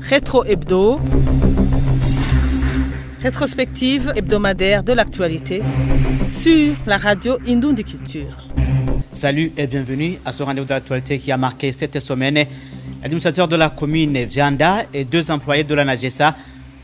Rétro Hebdo, rétrospective hebdomadaire de l'actualité sur la radio Indoundi Culture. Salut et bienvenue à ce rendez-vous de l'actualité qui a marqué cette semaine. L'administrateur de la commune Vianda et 2 employés de la NAGESA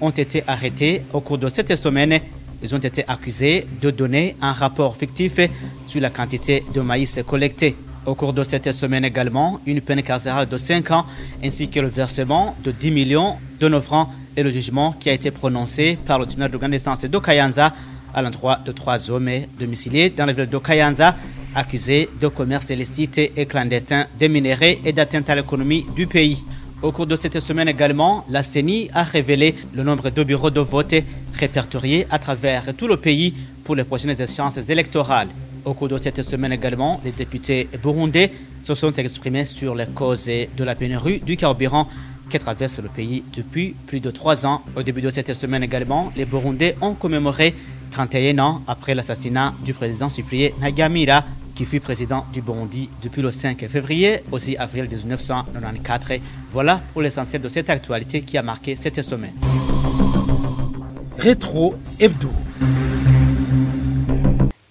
ont été arrêtés au cours de cette semaine. Ils ont été accusés de donner un rapport fictif sur la quantité de maïs collecté. Au cours de cette semaine également, une peine carcérale de 5 ans ainsi que le versement de 10 millions de nos francs et le jugement qui a été prononcé par le tribunal de grande instance de Kayanza à l'endroit de 3 hommes domiciliés dans la ville de Kayanza accusés de commerce illicite et clandestin des minéraux et d'atteinte à l'économie du pays. Au cours de cette semaine également, la CENI a révélé le nombre de bureaux de vote répertoriés à travers tout le pays pour les prochaines échéances électorales. Au cours de cette semaine également, les députés burundais se sont exprimés sur les causes de la pénurie du carburant qui traverse le pays depuis plus de 3 ans. Au début de cette semaine également, les Burundais ont commémoré 31 ans après l'assassinat du président Cyprien Ntaryamira, qui fut président du Burundi depuis le 5 février, aussi avril 1994. Voilà pour l'essentiel de cette actualité qui a marqué cette semaine. Rétro Hebdo.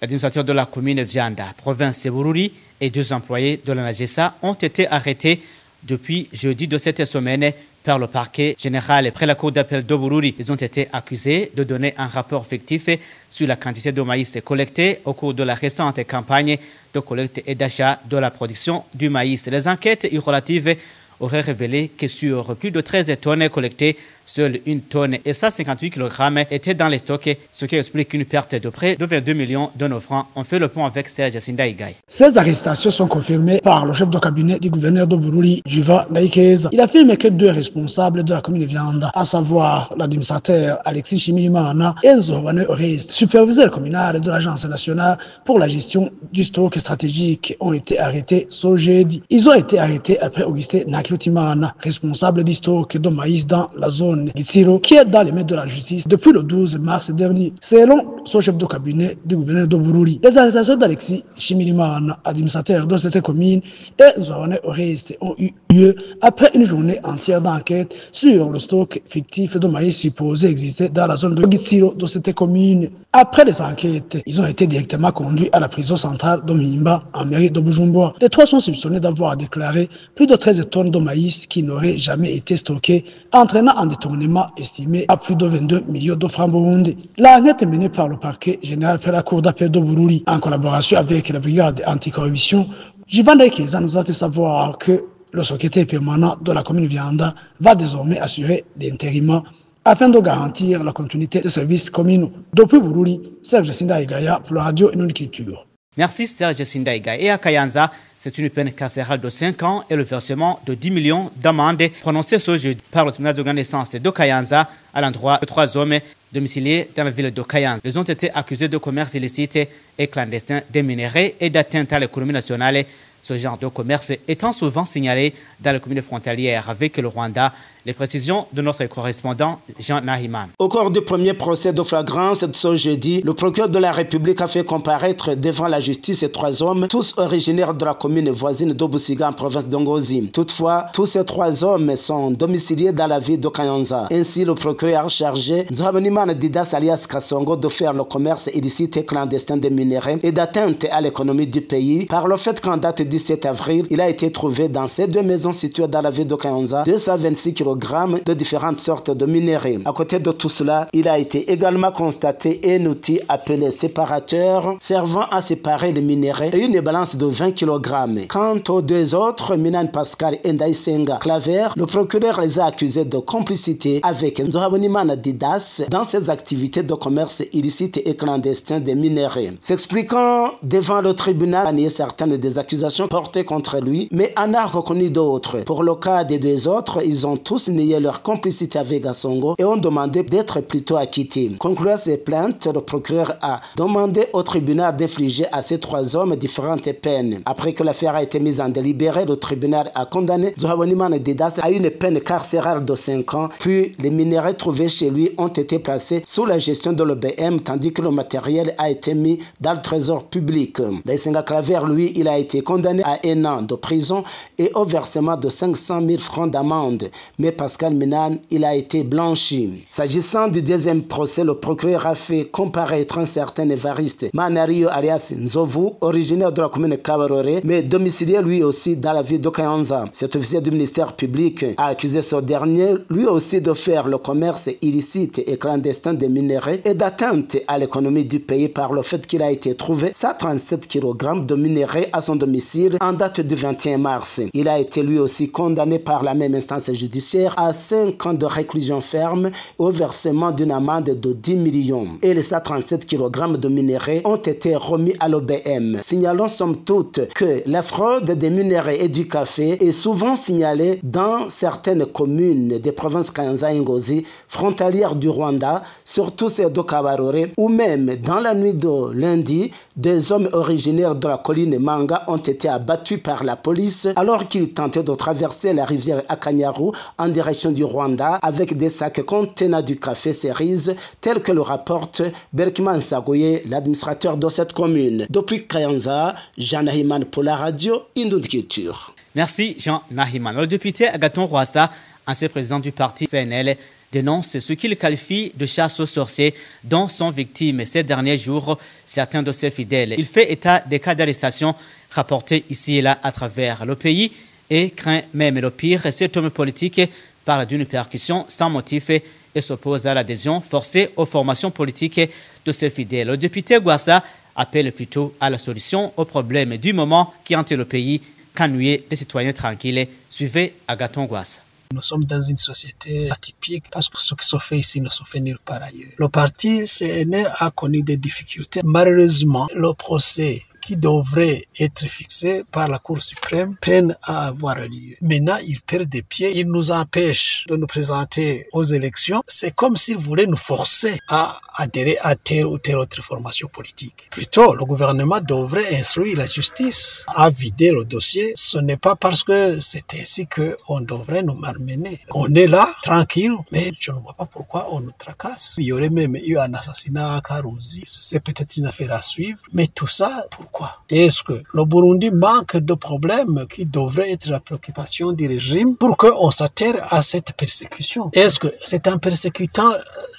L'administrateur de la commune Vianda, province Bururi, et 2 employés de la NAGESA ont été arrêtés depuis jeudi de cette semaine par le parquet général près la cour d'appel de Bururi. Ils ont été accusés de donner un rapport fictif sur la quantité de maïs collecté au cours de la récente campagne de collecte et d'achat de la production du maïs. Les enquêtes relatives auraient révélé que sur plus de 13 tonnes collectées, seule 1 tonne et 158 kg étaient dans les stocks, ce qui explique une perte de près de 22 millions de nos francs. On fait le point avec Serge Sindaigai. Ces arrestations sont confirmées par le chef de cabinet du gouverneur de Bururi, Juva Naikeza. Il affirme que 2 responsables de la commune Vianda, à savoir l'administrateur Alexis Chimirimana et Nzobane Oreste, superviseur communal de l'Agence nationale pour la gestion du stock stratégique, ont été arrêtés ce jeudi. Ils ont été arrêtés après Augustin Nakiotimana, responsable du stock de maïs dans la zone Gitsiro, qui est dans les mains de la justice depuis le 12 mars dernier. Selon son chef de cabinet du gouverneur de Bururi, les arrestations d'Alexis Chimirimana, administrateur de cette commune, et Nzobane Oreste ont eu lieu après une journée entière d'enquête sur le stock fictif de maïs supposé exister dans la zone de Gitsiro de cette commune. Après les enquêtes, ils ont été directement conduits à la prison centrale de Mimba, en mairie de Bujumbura. Les 3 sont soupçonnés d'avoir déclaré plus de 13 tonnes de maïs qui n'auraient jamais été stockées, entraînant un détournement estimé à plus de 22 millions de francs burundais. L'enquête est menée par le parquet général de la cour d'appel de Bururi, en collaboration avec la brigade anticorruption. Juva Naikeza nous a fait savoir que le secrétaire permanent de la commune Vianda va désormais assurer l'intérim afin de garantir la continuité des services communaux. Depuis Bururi, Serge Sindaigai pour la radio Indoundi Culture. Merci Serge Sindaigai. Et à Kayanza, c'est une peine carcérale de 5 ans et le versement de 10 millions d'amendes prononcées ce jeudi par le tribunal de grande instance de Kayanza à l'endroit de 3 hommes domiciliés dans la ville de Kayanza. Ils ont été accusés de commerce illicite et clandestin des minéraux et d'atteinte à l'économie nationale. Ce genre de commerce étant souvent signalé dans les communes frontalières avec le Rwanda. Les précisions de notre correspondant Jean Nahiman. Au cours du premier procès de flagrance de ce jeudi, le procureur de la République a fait comparaître devant la justice 3 hommes, tous originaires de la commune voisine d'Obusiga en province d'Ongozi. Toutefois, tous ces 3 hommes sont domiciliés dans la ville de Kayanza. Ainsi, le procureur a chargé Nzobane Didas alias Kasongo de faire le commerce illicite et clandestin des minéraux et d'atteinte à l'économie du pays par le fait qu'en date du 17 avril, il a été trouvé dans ces 2 maisons situées dans la ville de Kayanza 226 kg de différentes sortes de minéraux. À côté de tout cela, il a été également constaté un outil appelé séparateur servant à séparer les minéraux et une balance de 20 kg. Quant aux 2 autres, Minan Pascal et Ndaisenga Claver, le procureur les a accusés de complicité avec Nzobane Didas dans ses activités de commerce illicite et clandestin des minéraux. S'expliquant devant le tribunal, a nié certaines des accusations portées contre lui, mais en a reconnu d'autres. Pour le cas des 2 autres, ils ont tous nié leur complicité avec Gasongo et ont demandé d'être plutôt acquittés. Concluant ces plaintes, le procureur a demandé au tribunal d'infliger à ces 3 hommes différentes peines. Après que l'affaire a été mise en délibéré, le tribunal a condamné Nzobane Didas à une peine carcérale de 5 ans, puis les minéraux trouvés chez lui ont été placés sous la gestion de l'OBM, tandis que le matériel a été mis dans le trésor public. Ndaisenga Claver, lui, il a été condamné à 1 an de prison et au versement de 500 000 francs d'amende. Mais Pascal Minane, il a été blanchi. S'agissant du deuxième procès, le procureur a fait comparaître un certain Évariste Manario alias Nzovu, originaire de la commune Kabarore, mais domicilié lui aussi dans la ville de Kayanza. Cet officier du ministère public a accusé ce dernier, lui aussi, de faire le commerce illicite et clandestin des minerais et d'atteinte à l'économie du pays par le fait qu'il a été trouvé 137 kg de minerais à son domicile en date du 21 mars. Il a été lui aussi condamné par la même instance judiciaire à 5 ans de réclusion ferme au versement d'une amende de 10 millions. Et les 137 kg de minerais ont été remis à l'OBM. Signalons somme toute que la fraude des minerais et du café est souvent signalée dans certaines communes des provinces Kayanza et Ngozi, frontalières du Rwanda, surtout celles de Kabarore, ou même dans la nuit de lundi, des hommes originaires de la colline Manga ont été abattus par la police alors qu'ils tentaient de traverser la rivière Akanyaru en direction du Rwanda avec des sacs contenant du café cerise, tel que le rapporte Berkman Sagoye, l'administrateur de cette commune. Depuis Kayanza, Jean Nahiman pour la radio Indund Culture. Merci Jean Nahiman. Le député Agathon Rwasa, ancien président du parti CNL, dénonce ce qu'il qualifie de chasse aux sorciers dont sont victimes ces derniers jours certains de ses fidèles. Il fait état des cas d'arrestation rapportés ici et là à travers le pays et craint même le pire. Cet homme politique parle d'une percussion sans motif et s'oppose à l'adhésion forcée aux formations politiques de ses fidèles. Le député Rwasa appelle plutôt à la solution aux problèmes du moment qui hantent le pays qu'ennuyer des citoyens tranquilles. Suivez Agathon Rwasa. Nous sommes dans une société atypique parce que ce qui se fait ici ne se fait nulle part ailleurs. Le parti CNL a connu des difficultés. Malheureusement, le procès qui devrait être fixé par la Cour suprême peine à avoir lieu. Maintenant, il perd des pieds, il nous empêche de nous présenter aux élections. C'est comme s'il voulait nous forcer à adhérer à telle ou telle autre formation politique. Plutôt, le gouvernement devrait instruire la justice à vider le dossier. Ce n'est pas parce que c'est ainsi qu'on devrait nous malmener. On est là, tranquille, mais je ne vois pas pourquoi on nous tracasse. Il y aurait même eu un assassinat à Karuzi. C'est peut-être une affaire à suivre, mais tout ça, pourquoi? Est-ce que le Burundi manque de problèmes qui devraient être la préoccupation du régime pour qu'on s'atterre à cette persécution? Est-ce que c'est en persécutant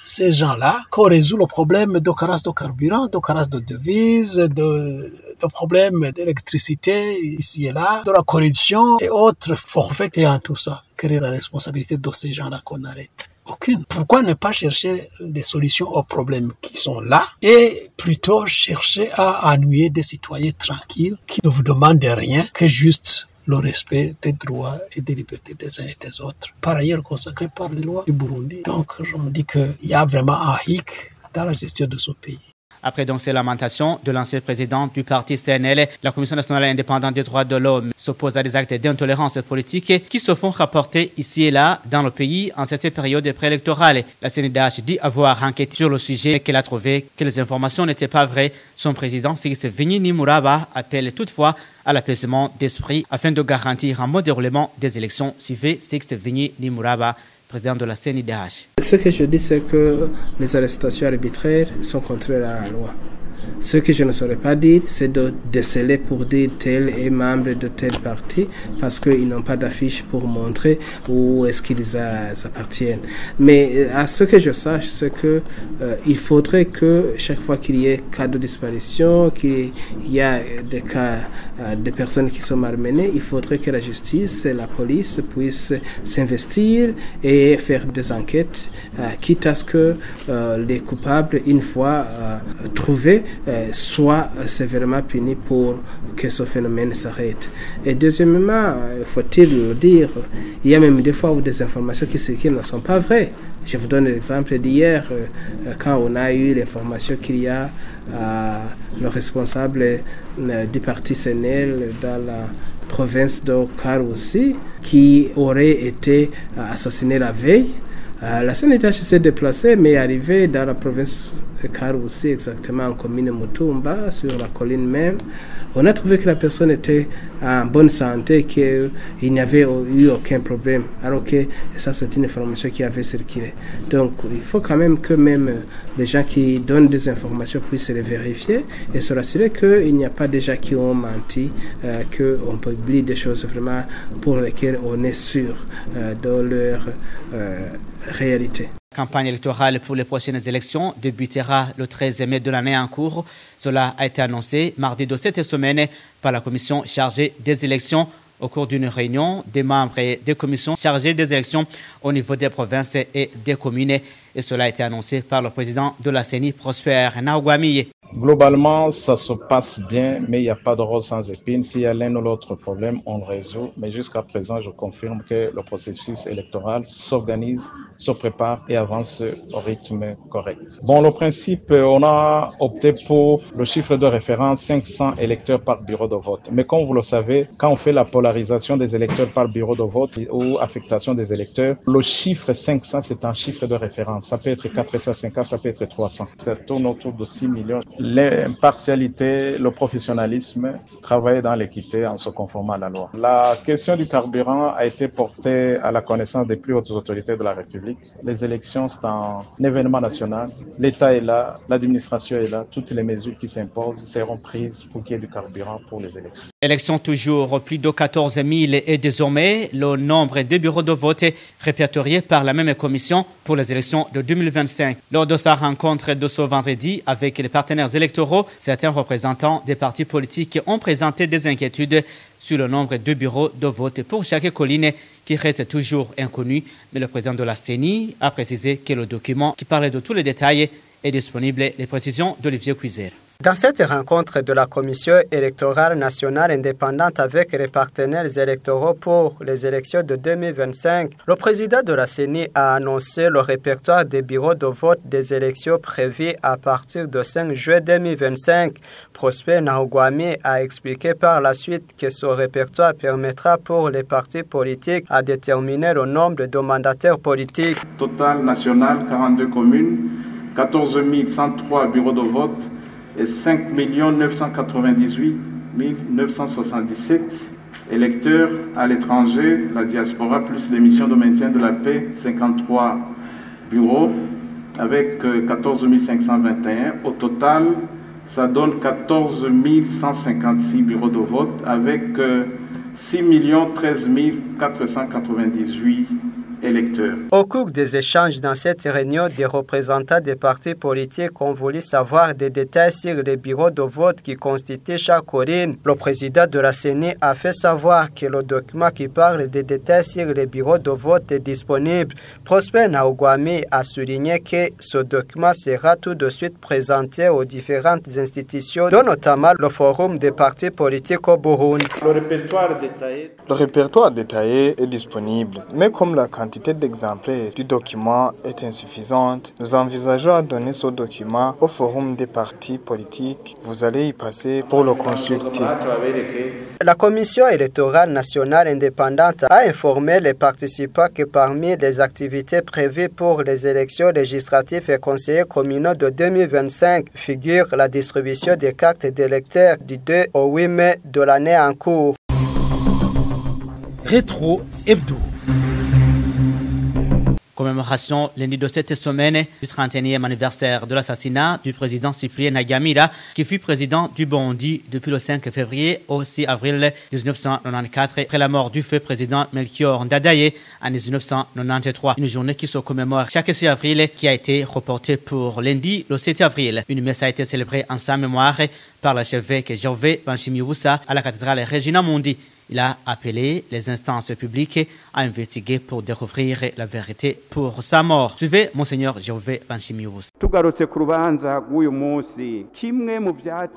ces gens-là qu'on résout le problème de carences de carburant, de carences de devises, de problèmes d'électricité ici et là, de la corruption et autres forfaits? Et en tout ça, quelle est la responsabilité de ces gens-là qu'on arrête? Aucune. Pourquoi ne pas chercher des solutions aux problèmes qui sont là et plutôt chercher à ennuyer des citoyens tranquilles qui ne vous demandent rien que juste le respect des droits et des libertés des uns et des autres, par ailleurs consacrés par les lois du Burundi. Donc je me dis qu'il y a vraiment un hic dans la gestion de ce pays. Après donc ces lamentations de l'ancien président du parti CNL, la Commission nationale indépendante des droits de l'homme s'oppose à des actes d'intolérance politique qui se font rapporter ici et là dans le pays en cette période préélectorale. La CNDH dit avoir enquêté sur le sujet et qu'elle a trouvé que les informations n'étaient pas vraies. Son président, Sigis Vigny Nimuraba, appelle toutefois à l'apaisement d'esprit afin de garantir un bon déroulement des élections. Suivez Sigis Vigny Nimuraba, président de la CNDH. Ce que je dis, c'est que les arrestations arbitraires sont contraires à la loi. Ce que je ne saurais pas dire, c'est de déceler pour dire tel est membre de tel parti parce qu'ils n'ont pas d'affiche pour montrer où est-ce qu'ils appartiennent. Mais à ce que je sache, c'est que il faudrait que chaque fois qu'il y ait cas de disparition, qu'il y a des cas de personnes qui sont malmenées, il faudrait que la justice et la police puissent s'investir et faire des enquêtes, quitte à ce que les coupables, une fois trouvés, soient sévèrement punis pour que ce phénomène s'arrête. Et deuxièmement, faut-il le dire, il y a même des fois où des informations qui ne sont pas vraies. Je vous donne l'exemple d'hier, quand on a eu l'information qu'il y a le responsable du parti CNL dans la province de Karuzi qui aurait été assassiné la veille. La CNDH s'est déplacée, mais est arrivée dans la province Karusi, exactement en commune Mutumba, sur la colline même. On a trouvé que la personne était en bonne santé, qu'il n'y avait eu aucun problème. Alors que ça, c'est une information qui avait circulé. Donc, il faut quand même que même les gens qui donnent des informations puissent les vérifier et se rassurer qu'il n'y a pas des gens qui ont menti, qu'on publie des choses vraiment pour lesquelles on est sûr de leur réalité. La campagne électorale pour les prochaines élections débutera le 13 mai de l'année en cours. Cela a été annoncé mardi de cette semaine par la commission chargée des élections au cours d'une réunion des membres des commissions chargées des élections au niveau des provinces et des communes. Et cela a été annoncé par le président de la CENI, Prosper Naouguami. Globalement, ça se passe bien, mais il n'y a pas de rose sans épines. S'il y a l'un ou l'autre problème, on le résout. Mais jusqu'à présent, je confirme que le processus électoral s'organise, se prépare et avance au rythme correct. Bon, le principe, on a opté pour le chiffre de référence 500 électeurs par bureau de vote. Mais comme vous le savez, quand on fait la polarisation des électeurs par bureau de vote ou affectation des électeurs, le chiffre 500, c'est un chiffre de référence. Ça peut être 450, ça peut être 300. Ça tourne autour de 6 millions. L'impartialité, le professionnalisme, travailler dans l'équité en se conformant à la loi. La question du carburant a été portée à la connaissance des plus hautes autorités de la République. Les élections, c'est un événement national. L'État est là, l'administration est là. Toutes les mesures qui s'imposent seront prises pour qu'il y ait du carburant pour les élections. Élections toujours, plus de 14 000 et désormais le nombre de bureaux de vote répertoriés par la même commission pour les élections de 2025. Lors de sa rencontre de ce vendredi avec les partenaires électoraux, certains représentants des partis politiques ont présenté des inquiétudes sur le nombre de bureaux de vote pour chaque colline qui reste toujours inconnu. Mais le président de la CENI a précisé que le document qui parlait de tous les détails est disponible. Les précisions d'Olivier Cuizer. Dans cette rencontre de la Commission électorale nationale indépendante avec les partenaires électoraux pour les élections de 2025, le président de la CENI a annoncé le répertoire des bureaux de vote des élections prévues à partir du 5 juin 2025. Prosper Naouguami a expliqué par la suite que ce répertoire permettra pour les partis politiques à déterminer le nombre de mandataires politiques. Total national, 42 communes, 14 103 bureaux de vote et 5 998 977 électeurs à l'étranger, la diaspora plus les missions de maintien de la paix, 53 bureaux avec 14 521. Au total, ça donne 14 156 bureaux de vote avec 6 13 498 électeurs. Au cours des échanges dans cette réunion, des représentants des partis politiques ont voulu savoir des détails sur les bureaux de vote qui constituent chaque colline. Le président de la CENI a fait savoir que le document qui parle des détails sur les bureaux de vote est disponible. Prosper Naouguami a souligné que ce document sera tout de suite présenté aux différentes institutions, dont notamment le Forum des partis politiques au Burundi. Le répertoire détaillé est disponible, mais comme la quantité d'exemplaires du document est insuffisante, nous envisageons de donner ce document au Forum des partis politiques. Vous allez y passer pour le consulter. La Commission électorale nationale indépendante a informé les participants que parmi les activités prévues pour les élections législatives et conseillers communaux de 2025 figure la distribution des cartes d'électeurs du 2 au 8 mai de l'année en cours. Rétro Hebdo. Commémoration lundi de cette semaine du 31e anniversaire de l'assassinat du président Cyprien Ntaryamira, qui fut président du Burundi depuis le 5 février au 6 avril 1994, après la mort du feu président Melchior Ndadaye en 1993. Une journée qui se commémore chaque 6 avril, qui a été reportée pour lundi le 7 avril. Une messe a été célébrée en sa mémoire par l'archevêque Gervais Banshimiwusa à la cathédrale Regina Mundi. Il a appelé les instances publiques à investiguer pour découvrir la vérité pour sa mort. Suivez Monseigneur Gervais Banshimiwusa.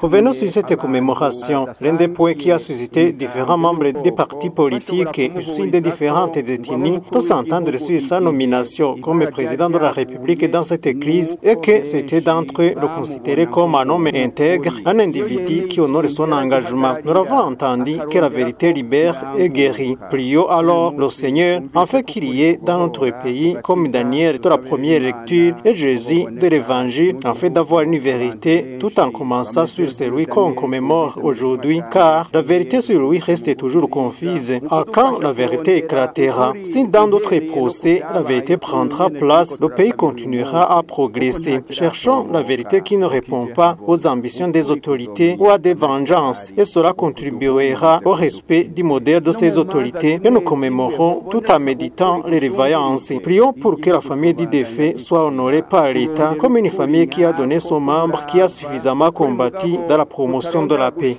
Revenons sur cette commémoration, l'un des points qui a suscité différents membres des partis politiques et aussi des différentes ethnies de s'entendre sur sa nomination comme président de la République dans cette église et que c'était d'entre eux le considérer comme un homme intègre, un individu qui honore son engagement. Nous avons entendu que la vérité libère et guérit. Prions alors le Seigneur afin qu'il y ait dans notre pays, comme Daniel de la première lecture et Jésus de l'Évangile, afin d'avoir une vérité tout en commençant sur celui qu'on commémore aujourd'hui, car la vérité sur lui reste toujours confuse. À quand la vérité éclatera? Si dans d'autres procès, la vérité prendra place, le pays continuera à progresser. Cherchons la vérité qui ne répond pas aux ambitions des autorités ou à des vengeances, et cela contribuera au respect du modèle de ces autorités et nous commémorons tout en méditant les défaillances. Prions pour que la famille du défunt soit honorée par l'État comme une famille qui a donné son membre, qui a suffisamment combattu dans la promotion de la paix.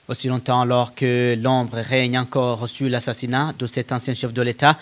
Aussi longtemps alors que l'ombre règne encore sur l'assassinat de cet ancien chef de l'État,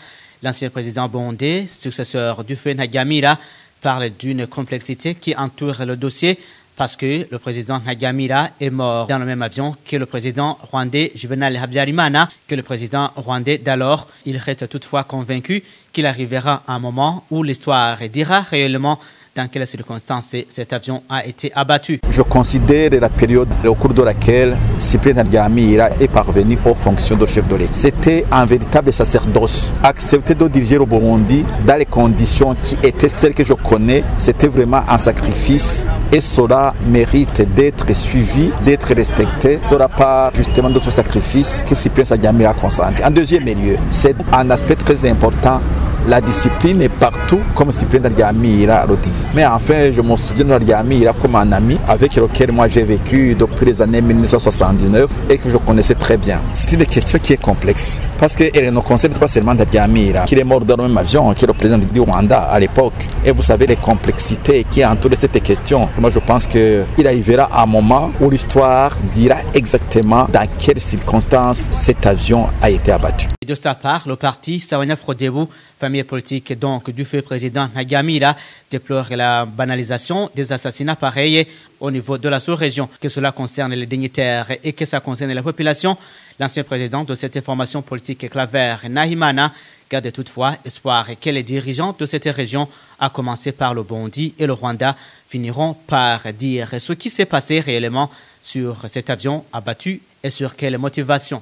l'ancien président burundais, successeur du feu Ntaryamira, parle d'une complexité qui entoure le dossier parce que le président Ntaryamira est mort dans le même avion que le président rwandais Juvenal Habyarimana, que le président rwandais d'alors. Il reste toutefois convaincu qu'il arrivera un moment où l'histoire dira réellement dans quelles circonstances cet avion a été abattu. Je considère la période au cours de laquelle Cyprien Ntaryamira est parvenu aux fonctions de chef de l'État. C'était un véritable sacerdoce. Accepter de diriger le Burundi dans les conditions qui étaient celles que je connais, c'était vraiment un sacrifice et cela mérite d'être suivi, d'être respecté de la part justement de ce sacrifice que Cyprien Ntaryamira a consenti. En deuxième lieu, c'est un aspect très important. La discipline est partout, comme Cyprien Ntaryamira le dit. Mais enfin, je me souviens de Ntaryamira comme un ami avec lequel moi j'ai vécu depuis les années 1979 et que je connaissais très bien. C'est une question qui est complexe parce qu'elle ne concerne pas seulement Ntaryamira, qui est mort dans le même avion que le président du Rwanda à l'époque. Et vous savez les complexités qui entourent cette question. Moi, je pense qu'il arrivera un moment où l'histoire dira exactement dans quelles circonstances cet avion a été abattu. Et de sa part, le parti Sawanya Frodebu, famille politique donc du feu président Ntaryamira, déplore la banalisation des assassinats pareils au niveau de la sous-région, que cela concerne les dignitaires et que ça concerne la population. L'ancien président de cette formation politique Claver Nahimana garde toutefois espoir que les dirigeants de cette région, à commencer par le Burundi et le Rwanda, finiront par dire ce qui s'est passé réellement sur cet avion abattu et sur quelle motivation.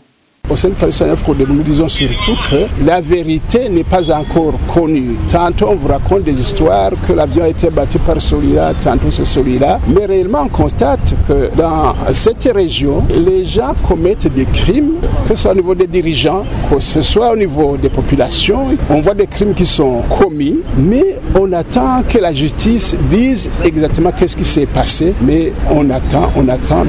Au sein de Sawanya Frodebu, nous disons surtout que la vérité n'est pas encore connue. Tantôt on vous raconte des histoires que l'avion a été battu par celui-là, tantôt c'est celui-là. Mais réellement on constate que dans cette région, les gens commettent des crimes, que ce soit au niveau des dirigeants, que ce soit au niveau des populations. On voit des crimes qui sont commis, mais on attend que la justice dise exactement qu'est-ce qui s'est passé. Mais on attend,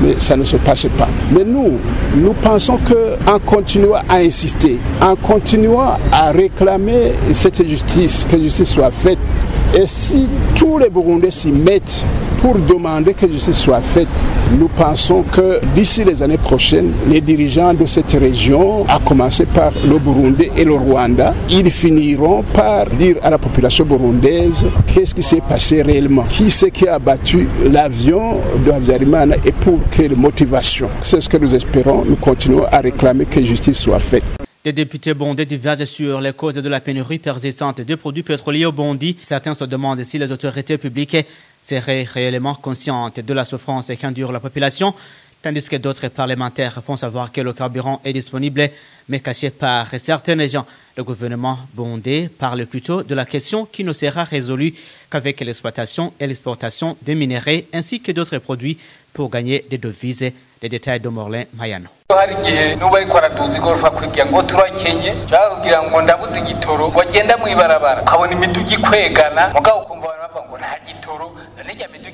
mais ça ne se passe pas. Mais nous pensons qu'en continuant à insister, en continuant à réclamer cette justice, que justice soit faite, et si tous les Burundais s'y mettent pour demander que justice soit faite, nous pensons que d'ici les années prochaines, les dirigeants de cette région, à commencer par le Burundi et le Rwanda, ils finiront par dire à la population burundaise qu'est-ce qui s'est passé réellement, qui c'est qui a abattu l'avion de Habyarimana et pour quelle motivation. C'est ce que nous espérons. Nous continuons à réclamer que justice soit faite. Des députés burundais divergent sur les causes de la pénurie persistante de produits pétroliers au Burundi. Certains se demandent si les autorités publiques seraient réellement conscientes de la souffrance qu'endure la population, tandis que d'autres parlementaires font savoir que le carburant est disponible, mais caché par certains gens. Le gouvernement burundais parle plutôt de la question qui ne sera résolue qu'avec l'exploitation et l'exportation des minerais ainsi que d'autres produits pour gagner des devises. Les détails de Morlin Mayano.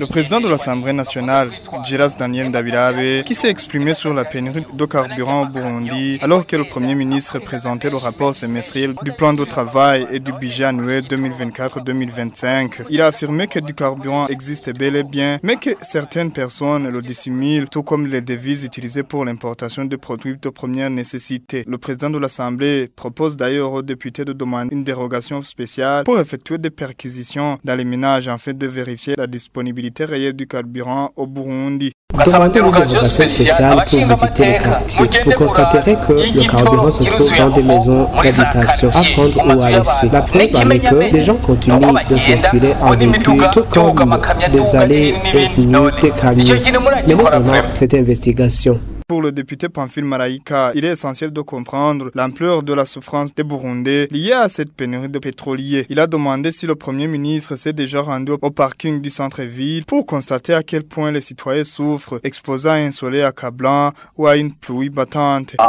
Le président de l'Assemblée nationale, Giras Daniel Ndabirabe, qui s'est exprimé sur la pénurie de carburant au Burundi, alors que le Premier ministre présentait le rapport semestriel du plan de travail et du budget annuel 2024-2025, il a affirmé que du carburant existe bel et bien, mais que certaines personnes le dissimulent, tout comme les devises utilisées pour l'importation de produits de première nécessité. Le président de l'Assemblée propose d'ailleurs aux députés de demander une dérogation spéciale pour effectuer des perquisitions dans les ménages afin de vérifier la disponibilité réelle du carburant au Burundi. Demandez une dérogation spéciale pour visiter les quartiers. Vous constaterez que le carburant se trouve dans des maisons d'habitation à prendre ou à laisser. La preuve en est que les gens continuent de circuler en véhicule, tout comme des allées et venues des camions. Mais nous prenons cette investigation. Pour le député Pamphile Maraïka, il est essentiel de comprendre l'ampleur de la souffrance des Burundais liée à cette pénurie de pétroliers. Il a demandé si le Premier ministre s'est déjà rendu au parking du centre-ville pour constater à quel point les citoyens souffrent, exposés à un soleil accablant ou à une pluie battante. Je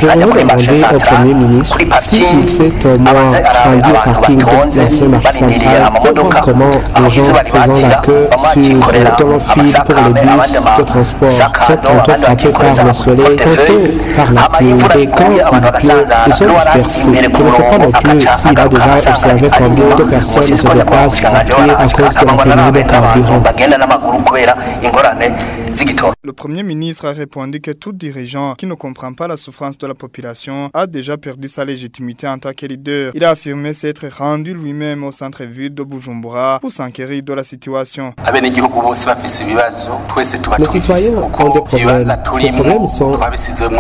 voudrais demander au Premier ministre s'il s'est au moins rendu au parking de l'ancien marché central pour voir comment les gens faisant la queue dans le fil pour les bus de transport sont tantôt frappés par le soleil, tantôt par la pluie, et quand il pleut, ils sont dispersés. Je ne sais pas non plus s'il a déjà observé combien de personnes se déplacent à pied à cause de la pénurie de carburant. Le Premier ministre a répondu que tout dirigeant qui ne comprend pas la souffrance de la population a déjà perdu sa légitimité en tant que leader. Il a affirmé s'être rendu lui-même au centre-ville de Bujumbura pour s'enquérir de la situation. Les citoyens ont des problèmes. Ces problèmes sont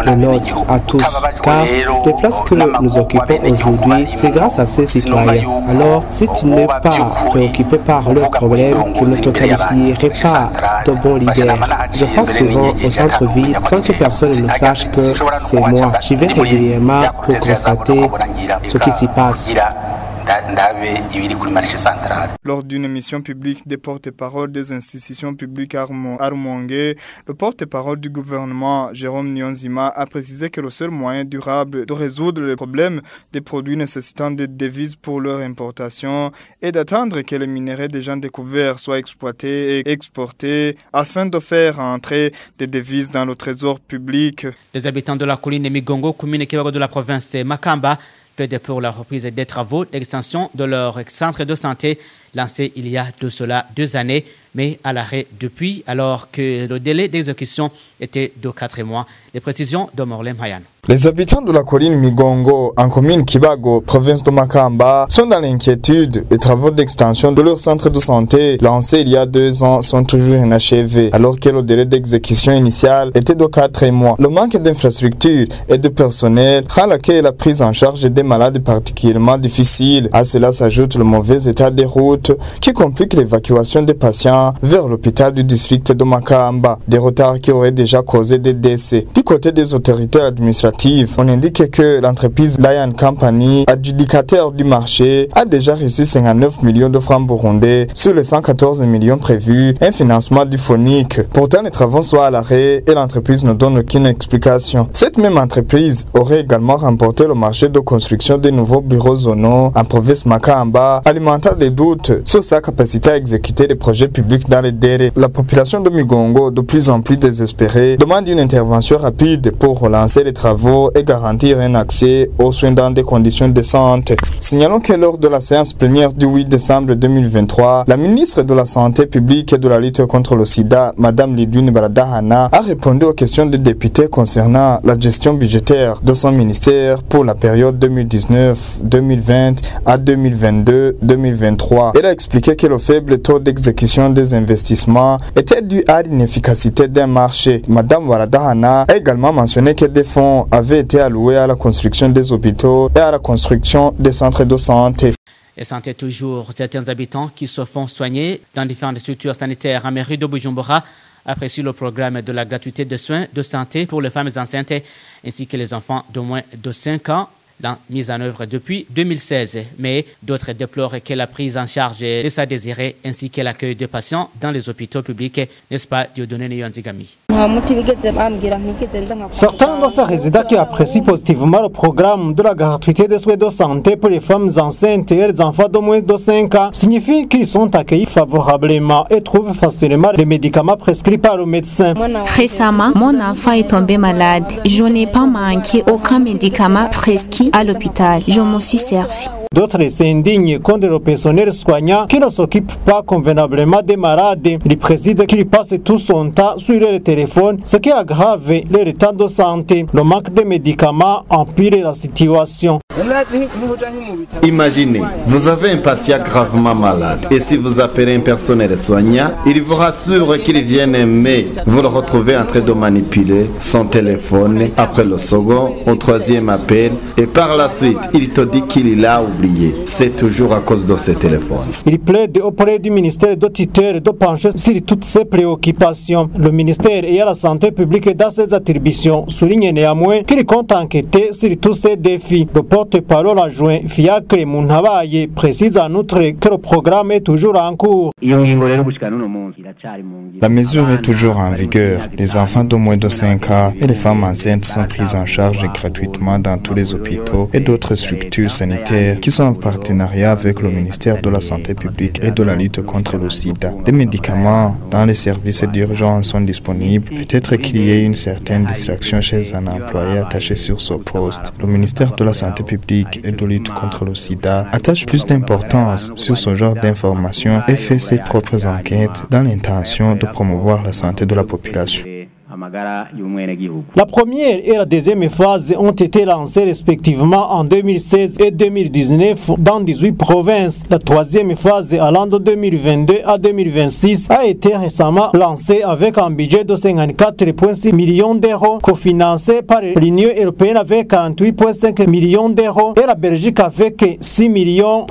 les nôtres à tous, car les places que nous occupons aujourd'hui, c'est grâce à ces citoyens. Alors, si tu n'es pas préoccupé par leurs problèmes, tu ne te qualifierais pas de bon leader. Je passe souvent au centre-ville sans que personne ne sache que c'est moi. J'y vais régulièrement pour constater ce qui s'y passe. Lors d'une émission publique des porte-paroles des institutions publiques à Rumongue, le porte-parole du gouvernement, Jérôme Nyonzima, a précisé que le seul moyen durable de résoudre le problème des produits nécessitant des devises pour leur importation est d'attendre que les minerais déjà découverts soient exploités et exportés afin de faire entrer des devises dans le trésor public. Les habitants de la colline Migongo, commune Kiwago de la province Makamba, plaident pour la reprise des travaux d'extension de leur centre de santé lancé il y a de cela 2 années, mais à l'arrêt depuis, alors que le délai d'exécution était de 4 mois. Les précisions de Morlem Hayan. Les habitants de la colline Migongo, en commune Kibago, province de Makamba, sont dans l'inquiétude. Les travaux d'extension de leur centre de santé, lancés il y a 2 ans, sont toujours inachevés, alors que le délai d'exécution initial était de 4 mois. Le manque d'infrastructures et de personnel rend la prise en charge des malades particulièrement difficile. À cela s'ajoute le mauvais état des routes qui complique l'évacuation des patients vers l'hôpital du district de Makamba. Des retards qui auraient déjà causé des décès. Du côté des autorités administratives, on indique que l'entreprise Lion Company, adjudicataire du marché, a déjà reçu 59 millions de francs burundais sur les 114 millions prévus, un financement du phonique. Pourtant, les travaux sont à l'arrêt et l'entreprise ne donne aucune explication. Cette même entreprise aurait également remporté le marché de construction des nouveaux bureaux zonaux en province Makamba, alimentant des doutes sur sa capacité à exécuter des projets publics dans les délais. La population de Migongo, de plus en plus désespérée, demande une intervention rapide pour relancer les travaux et garantir un accès aux soins dans des conditions décentes. Signalons que lors de la séance plénière du 8 décembre 2023, la ministre de la Santé publique et de la lutte contre le sida, Madame Lidwine Baradahana, a répondu aux questions des députés concernant la gestion budgétaire de son ministère pour la période 2019-2020 à 2022-2023. Elle a expliqué que le faible taux d'exécution des investissements était dû à l'inefficacité d'un marché. Madame Baradahana a également mentionné que des fonds avaient été alloués à la construction des hôpitaux et à la construction des centres de santé. Et santé toujours, certains habitants qui se font soigner dans différentes structures sanitaires en mairie de Bujumbura apprécient le programme de la gratuité de soins de santé pour les femmes enceintes ainsi que les enfants de moins de 5 ans. Mise en œuvre depuis 2016, mais d'autres déplorent que la prise en charge laisse à désirer ainsi que l'accueil de patients dans les hôpitaux publics, n'est-ce pas, Dieudonné Niyonzigami? Certains de ces résidents qui apprécient positivement le programme de la gratuité des soins de santé pour les femmes enceintes et les enfants de moins de 5 ans signifie qu'ils sont accueillis favorablement et trouvent facilement les médicaments prescrits par le médecin. Récemment, mon enfant est tombé malade. Je n'ai pas manqué aucun médicament prescrit à l'hôpital. Je me suis servi. D'autres s'indignent contre le personnel soignant qui ne s'occupe pas convenablement des malades. Ils précisent qu'il passe tout son temps sur le téléphone, ce qui aggrave les retards de santé. Le manque de médicaments empire la situation. Imaginez, vous avez un patient gravement malade et si vous appelez un personnel soignant, il vous rassure qu'il vienne, mais vous le retrouvez en train de manipuler son téléphone après le second, au troisième appel et par la suite, il te dit qu'il l'a oublié. multiplié. C'est toujours à cause de ces téléphones. Il plaide auprès du ministère de tutelle de pencher sur toutes ces préoccupations. Le ministère et la santé publique dans ses attributions souligne néanmoins qu'il compte enquêter sur tous ces défis. Le porte-parole adjoint Fiacre Munhabaye précise en outre que le programme est toujours en cours. La mesure est toujours en vigueur. Les enfants de moins de 5 ans et les femmes enceintes sont prises en charge gratuitement dans tous les hôpitaux et d'autres structures sanitaires qui sont en partenariat avec le ministère de la Santé publique et de la lutte contre le sida. Des médicaments dans les services d'urgence sont disponibles. Peut-être qu'il y ait une certaine distraction chez un employé attaché sur ce poste. Le ministère de la Santé publique et de lutte contre le sida attache plus d'importance sur ce genre d'informations et fait ses propres enquêtes dans l'intention de promouvoir la santé de la population. La première et la deuxième phase ont été lancées respectivement en 2016 et 2019 dans 18 provinces. La troisième phase allant de 2022 à 2026 a été récemment lancée avec un budget de 54,6 millions d'euros cofinancé par l'Union européenne avec 48,5 millions d'euros et la Belgique avec 6 millions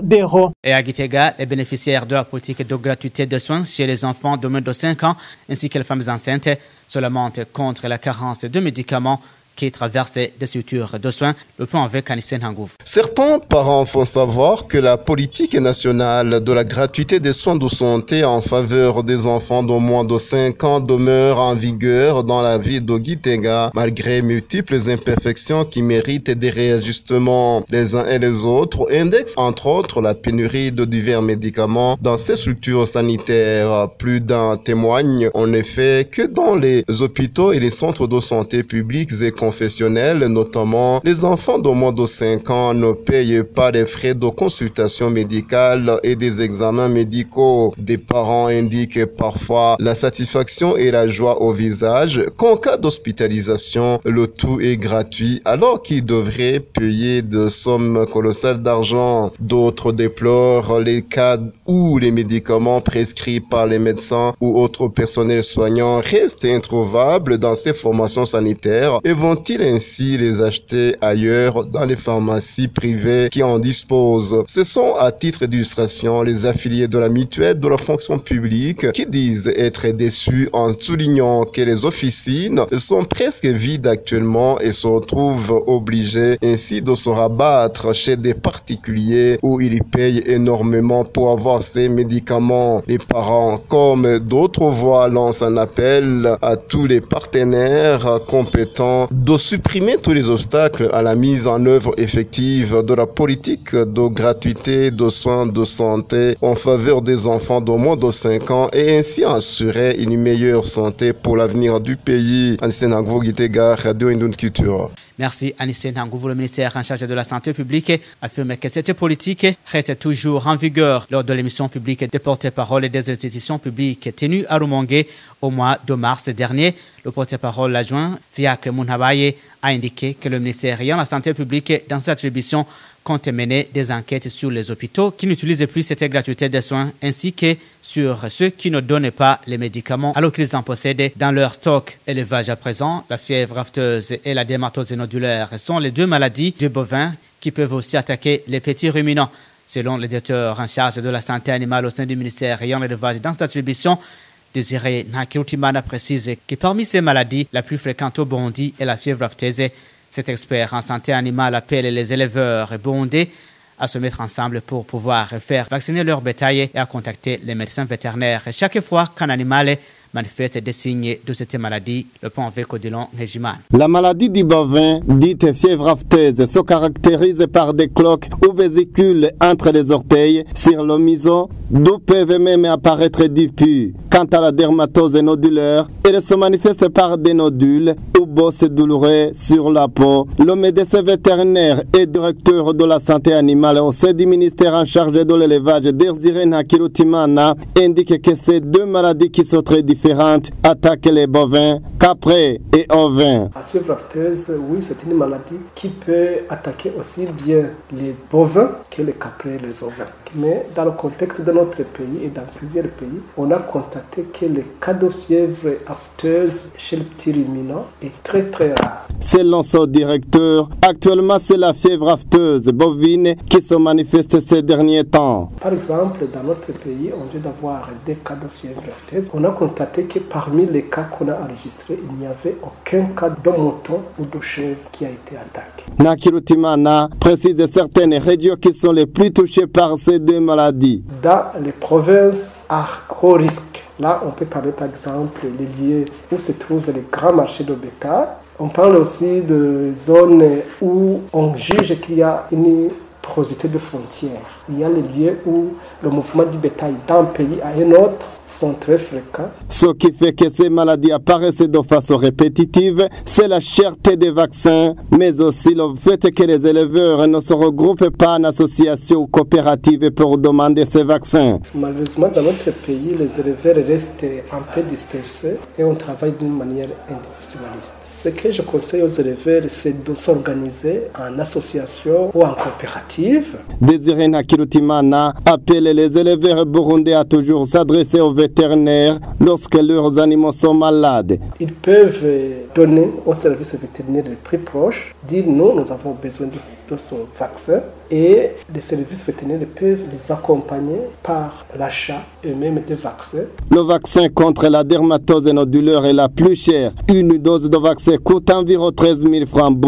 d'euros. Et à Gitega, les bénéficiaires de la politique de gratuité de soins chez les enfants de moins de 5 ans ainsi que les femmes enceintes se lamentent contre la carence de médicaments qui traversent des structures de soins. Le plan avec Anissène Hangouf. Certains parents font savoir que la politique nationale de la gratuité des soins de santé en faveur des enfants de moins de 5 ans demeure en vigueur dans la ville de Gitega, malgré multiples imperfections qui méritent des réajustements. Les uns et les autres indexent entre autres la pénurie de divers médicaments dans ces structures sanitaires. Plus d'un témoigne en effet que dans les hôpitaux et les centres de santé publics et confessionnels, notamment, les enfants de moins de 5 ans ne payent pas les frais de consultation médicale et des examens médicaux. Des parents indiquent parfois la satisfaction et la joie au visage qu'en cas d'hospitalisation, le tout est gratuit alors qu'ils devraient payer de sommes colossales d'argent. D'autres déplorent les cas où les médicaments prescrits par les médecins ou autres personnels soignants restent introuvables dans ces formations sanitaires et vont-ils ainsi les acheter ailleurs dans les pharmacies privées qui en disposent? Ce sont à titre d'illustration les affiliés de la mutuelle de la fonction publique qui disent être déçus en soulignant que les officines sont presque vides actuellement et se retrouvent obligés ainsi de se rabattre chez des particuliers où ils payent énormément pour avoir ces médicaments. Les parents, comme d'autres voix, lancent un appel à tous les partenaires compétents de supprimer tous les obstacles à la mise en œuvre effective de la politique de gratuité de soins de santé en faveur des enfants de moins de 5 ans et ainsi assurer une meilleure santé pour l'avenir du pays. Anissène Hangouf, Gitega, Radio Indund Culture. Merci Anissène Hangouf. Le ministère en charge de la santé publique affirme que cette politique reste toujours en vigueur lors de l'émission publique des porte-parole et des institutions publiques tenue à Rumongue au mois de mars dernier. Le porte-parole adjoint Fiacre Munhabaye a indiqué que le ministère de la santé publique dans ses attributions compte mener des enquêtes sur les hôpitaux qui n'utilisent plus cette gratuité des soins ainsi que sur ceux qui ne donnent pas les médicaments alors qu'ils en possèdent dans leur stock. Élevage à présent, la fièvre afteuse et la dermatose nodulaire sont les deux maladies du bovin qui peuvent aussi attaquer les petits ruminants. Selon le directeur en charge de la santé animale au sein du ministère ayant l'élevage dans cette attribution, Désiré Nakirutimana précise que parmi ces maladies, la plus fréquente au Burundi est la fièvre afteuse. Cet expert en santé animale appelle les éleveurs burundais à se mettre ensemble pour pouvoir faire vacciner leur bétail et à contacter les médecins vétérinaires chaque fois qu'un animal manifeste des signes de cette maladie. Le point avec Odilon Nejiman. La maladie du bovin, dite fièvre afteuse, se caractérise par des cloques ou vésicules entre les orteils, sur le museau, d'où peuvent même apparaître du pus. Quant à la dermatose nodulaire, elle se manifeste par des nodules ou bosses douloureuses sur la peau. Le médecin vétérinaire et directeur de la santé animale au sein du ministère en charge de l'élevage, Désiré Nakirutimana, indique que ces deux maladies qui sont très différentes attaquent les bovins, caprins et ovins. La fièvre afteuse, oui, c'est une maladie qui peut attaquer aussi bien les bovins que les caprins et les ovins. Mais dans le contexte de notre pays et dans plusieurs pays, on a constaté que le cas de fièvre afteuse chez les petits ruminants est très très rare. Selon son directeur, actuellement c'est la fièvre afteuse bovine qui se manifeste ces derniers temps. Par exemple, dans notre pays, on vient d'avoir des cas de fièvre afteuse. On a constaté que parmi les cas qu'on a enregistrés, il n'y avait aucun cas de mouton ou de chèvre qui a été attaqué. Nakirutimana précise certaines régions qui sont les plus touchées par ces deux maladies. Dans les provinces à haut risque, là on peut parler par exemple des lieux où se trouvent les grands marchés de bétail. On parle aussi de zones où on juge qu'il y a une porosité de frontières. Il y a les lieux où le mouvement du bétail d'un pays à un autre sont très fréquents. Ce qui fait que ces maladies apparaissent de façon répétitive, c'est la cherté des vaccins, mais aussi le fait que les éleveurs ne se regroupent pas en association ou coopérative pour demander ces vaccins. Malheureusement, dans notre pays, les éleveurs restent un peu dispersés et on travaille d'une manière individualiste. Ce que je conseille aux éleveurs, c'est de s'organiser en association ou en coopérative. Désiré Nakirutimana appelle les éleveurs burundais à toujours s'adresser aux vétérinaires lorsque leurs animaux sont malades. Ils peuvent donner aux services vétérinaires les plus proches, dire nous avons besoin de ce vaccin, et les services vétérinaires peuvent les accompagner par l'achat eux-mêmes des vaccins. Le vaccin contre la dermatose nodulaire est la plus chère. Une dose de vaccin coûte environ 13 000 francs,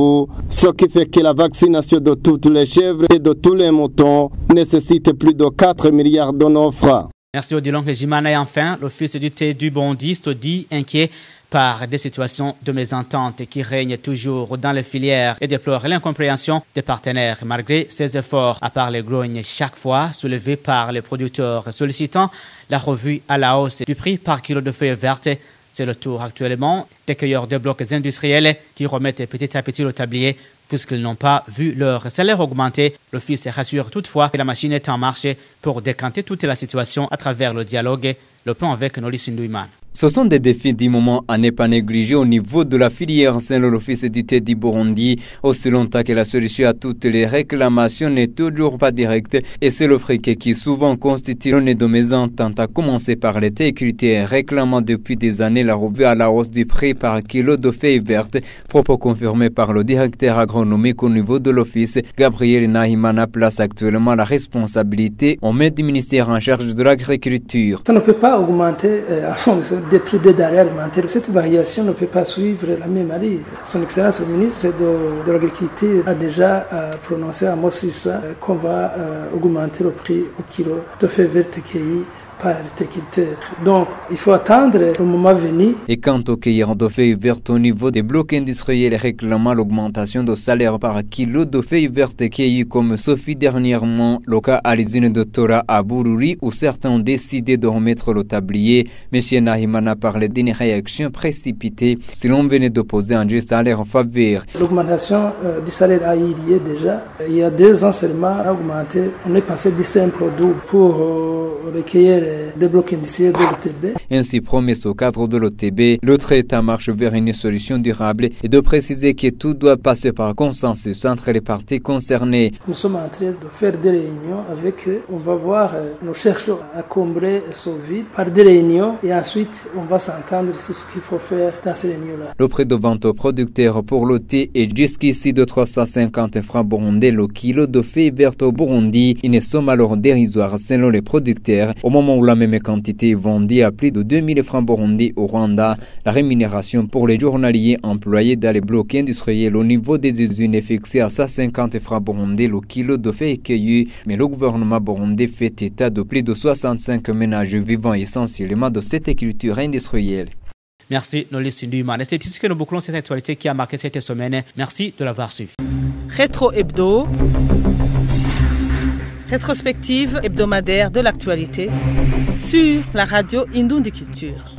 ce qui fait que la vaccination de toutes les chèvres et de tous les moutons nécessite plus de 4 milliards de nos francs. Merci Odilon Jimana. Et enfin, l'Office du thé du Burundi se dit inquiet par des situations de mésentente qui règnent toujours dans les filières et déplore l'incompréhension des partenaires malgré ces efforts, à part les grognes chaque fois soulevés par les producteurs sollicitant la revue à la hausse du prix par kilo de feuilles vertes. C'est le tour actuellement des cueilleurs de blocs industriels qui remettent petit à petit le tablier puisqu'ils n'ont pas vu leur salaire augmenter. L'Office rassure toutefois que la machine est en marche pour décanter toute la situation à travers le dialogue. Le plan avec Nolis Ndouiman. Ce sont des défis du moment à ne pas négliger au niveau de la filière selon l'Office du thé du Burundi. Aussi longtemps que la solution à toutes les réclamations n'est toujours pas directe et c'est le fric qui souvent constitue le nez de mésentente, à commencer par les thé réclamant depuis des années la revue à la hausse du prix par kilo de feuilles vertes, propos confirmés par le directeur agronomique au niveau de l'Office. Gabriel Nahimana place actuellement la responsabilité aux mains du ministère en charge de l'agriculture. Ça ne peut pas augmenter à fond des prix des denrées alimentaires. Cette variation ne peut pas suivre la même allée. Son Excellence le ministre de l'Agriculture a déjà prononcé à Mossissa qu'on va augmenter le prix au kilo de feuilles vertes cueillies par les viticulteurs. Donc, il faut attendre le moment venu. Et quant aux cueilleurs de feuilles vertes au niveau des blocs industriels réclamant l'augmentation de salaire par kilo de feuilles vertes cueillies comme Sophie dernièrement, le cas à l'usine de Tora à Bururi où certains ont décidé de remettre le tablier. M. Nahimana parlait d'une réaction précipitée si l'on venait d'opposer un juste salaire en faveur. L'augmentation du salaire a eu lieu déjà. Il y a 2 ans seulement, on a augmenté. On est passé du simple au double pour recueillir des blocs industriels de l'OTB. Ainsi promet au cadre de l'OTB, le traitement marche vers une solution durable et de préciser que tout doit passer par consensus entre les parties concernées. Nous sommes en train de faire des réunions avec eux. On va voir, nous cherchons à combler ce vide par des réunions et ensuite on va s'entendre sur ce qu'il faut faire dans ces réunions-là. Le prix de vente aux producteurs pour le thé est jusqu'ici de 350 francs burundais le kilo de feuilles vertes au Burundi, une somme alors dérisoire selon les producteurs. Au moment où la même quantité est vendue à plus de 2000 francs burundais au Rwanda, la rémunération pour les journaliers employés dans les blocs industriels au niveau des usines est fixée à 150 francs burundais le kilo de feuilles cueillies, mais le gouvernement burundais fait état de plus de 65 ménages vivant essentiellement de cette culture industrielle. Merci Nolis Ndouiman. C'est ici que nous bouclons cette actualité qui a marqué cette semaine. Merci de l'avoir suivi. Rétro Hebdo. Rétrospective hebdomadaire de l'actualité sur la radio Indoundi Culture.